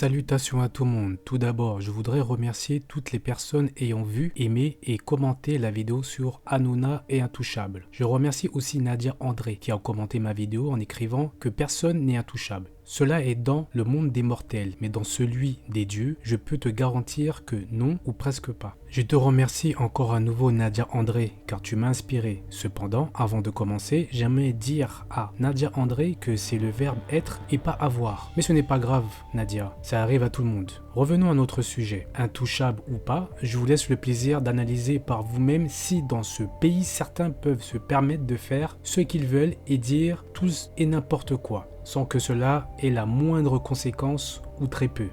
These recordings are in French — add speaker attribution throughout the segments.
Speaker 1: Salutations à tout le monde. Tout d'abord, je voudrais remercier toutes les personnes ayant vu, aimé et commenté la vidéo sur Hanouna et Intouchable. Je remercie aussi Nadia André qui a commenté ma vidéo en écrivant que personne n'est intouchable. Cela est dans le monde des mortels, mais dans celui des dieux, je peux te garantir que non ou presque pas. Je te remercie encore à nouveau Nadia André car tu m'as inspiré. Cependant, avant de commencer, j'aimerais dire à Nadia André que c'est le verbe être et pas avoir. Mais ce n'est pas grave Nadia, ça arrive à tout le monde. Revenons à notre sujet. Intouchable ou pas, je vous laisse le plaisir d'analyser par vous-même si dans ce pays certains peuvent se permettre de faire ce qu'ils veulent et dire tous et n'importe quoi, sans que cela ait la moindre conséquence ou très peu.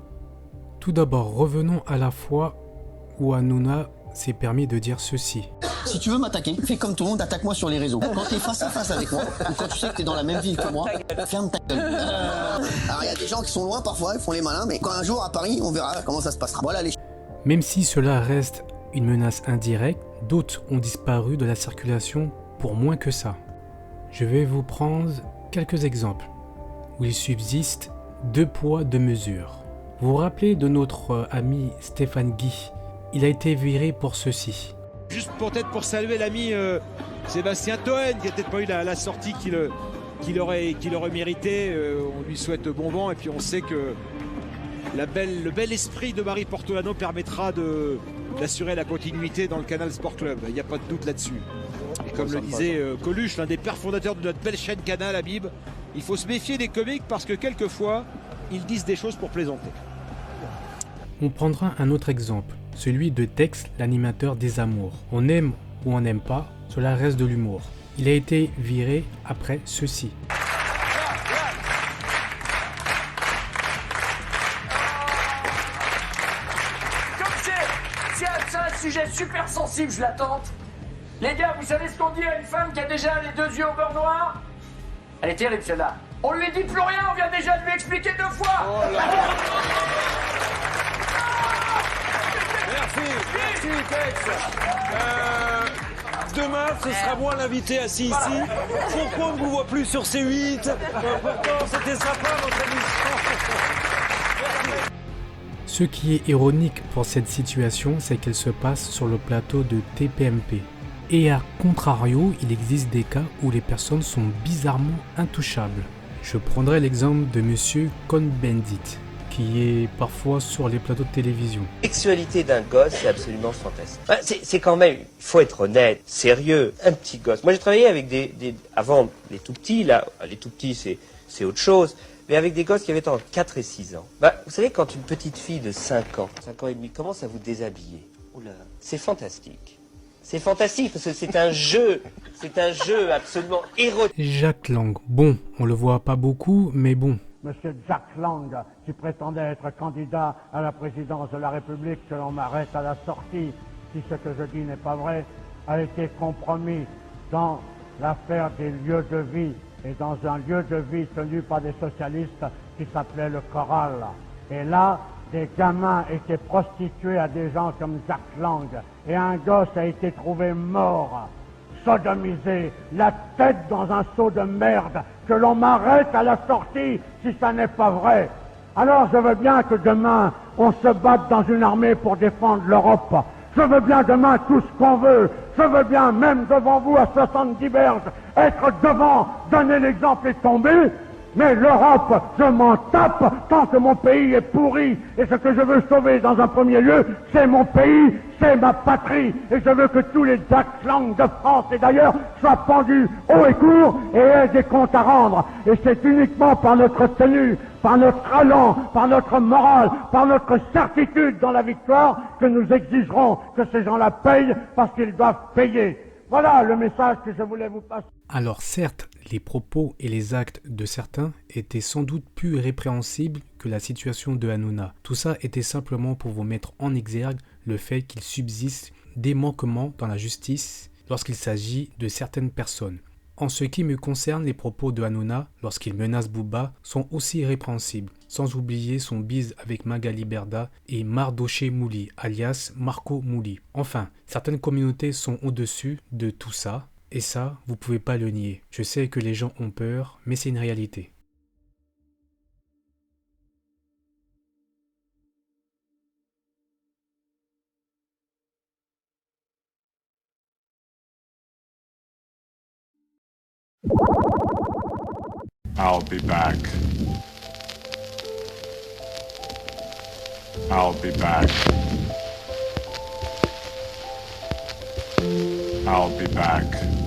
Speaker 1: Tout d'abord, revenons à la fois où Hanouna s'est permis de dire ceci.
Speaker 2: Si tu veux m'attaquer, fais comme tout le monde, attaque-moi sur les réseaux. Quand tu es face à face avec moi, ou quand tu sais que tu es dans la même ville que moi, ferme ta gueule. Alors il y a des gens qui sont loin parfois, ils font les malins, mais quand un jour à Paris, on verra comment ça se passera. Voilà les...
Speaker 1: Même si cela reste une menace indirecte, d'autres ont disparu de la circulation pour moins que ça. Je vais vous prendre quelques exemples où il subsiste deux poids, deux mesures. Vous vous rappelez de notre ami Stéphane Guy? Il a été viré pour ceci.
Speaker 3: Juste peut-être pour saluer l'ami Sébastien Toen, qui n'a peut-être pas eu la sortie qu'il aurait mérité. On lui souhaite bon vent et puis on sait que le bel esprit de Marie Portolano permettra d'assurer la continuité dans le Canal Sport Club. Il n'y a pas de doute là-dessus. Et comme le disait Coluche, l'un des pères fondateurs de notre belle chaîne Canal, Habib, il faut se méfier des comiques parce que quelquefois, ils disent des choses pour plaisanter.
Speaker 1: On prendra un autre exemple, celui de Tex, l'animateur des Amours. On aime ou on n'aime pas, cela reste de l'humour. Il a été viré après ceci.
Speaker 4: Comme c'est un sujet super sensible, je l'attends. Les gars, vous savez ce qu'on dit à une femme qui a déjà les deux yeux au beurre noir? Elle est terrible celle-là. On lui dit plus rien, on vient déjà de lui expliquer deux fois. Oh là.
Speaker 5: Merci Tex. Demain, ce sera moi l'invité assis ici. Pourquoi on ne vous voit plus sur C8? Pourtant, c'était sympa votre émission.
Speaker 1: Ce qui est ironique pour cette situation, c'est qu'elle se passe sur le plateau de TPMP. Et à contrario, il existe des cas où les personnes sont bizarrement intouchables. Je prendrai l'exemple de Monsieur Cohn-Bendit, qui est parfois sur les plateaux de télévision.
Speaker 6: La sexualité d'un gosse, c'est absolument fantastique. C'est quand même, il faut être honnête, sérieux, un petit gosse. Moi, j'ai travaillé avec avant, les tout petits, là, les tout petits, c'est autre chose, mais avec des gosses qui avaient entre 4 et 6 ans. Vous savez, quand une petite fille de 5 ans et demi, commence à vous déshabiller, c'est fantastique. C'est fantastique parce que c'est un jeu absolument érotique.
Speaker 1: Jack Lang, bon, on le voit pas beaucoup, mais bon.
Speaker 7: Monsieur Jack Lang, qui prétendait être candidat à la présidence de la République, que l'on m'arrête à la sortie, si ce que je dis n'est pas vrai, a été compromis dans l'affaire des lieux de vie et dans un lieu de vie tenu par des socialistes qui s'appelait le Choral. Et là, des gamins étaient prostitués à des gens comme Jack Lang. Et un gosse a été trouvé mort, sodomisé, la tête dans un seau de merde, que l'on m'arrête à la sortie si ça n'est pas vrai. Alors je veux bien que demain, on se batte dans une armée pour défendre l'Europe. Je veux bien demain tout ce qu'on veut. Je veux bien, même devant vous à 70 berges, être devant, donner l'exemple et tomber. Mais l'Europe, je m'en tape tant que mon pays est pourri. Et ce que je veux sauver dans un premier lieu, c'est mon pays, c'est ma patrie. Et je veux que tous les Jack Lang de France et d'ailleurs soient pendus haut et court et aient des comptes à rendre. Et c'est uniquement par notre tenue, par notre allant, par notre morale, par notre certitude dans la victoire que nous exigerons que ces gens-là payent parce qu'ils doivent payer. Voilà le message que je voulais vous passer.
Speaker 1: Alors certes, les propos et les actes de certains étaient sans doute plus répréhensibles que la situation de Hanouna. Tout ça était simplement pour vous mettre en exergue le fait qu'il subsiste des manquements dans la justice lorsqu'il s'agit de certaines personnes. En ce qui me concerne, les propos de Hanouna, lorsqu'il menace Booba, sont aussi répréhensibles, sans oublier son bise avec Magali Berda et Mardoché Mouli, alias Marco Mouli. Enfin, certaines communautés sont au-dessus de tout ça, et ça, vous pouvez pas le nier. Je sais que les gens ont peur, mais c'est une réalité.
Speaker 8: I'll be back. I'll be back. I'll be back.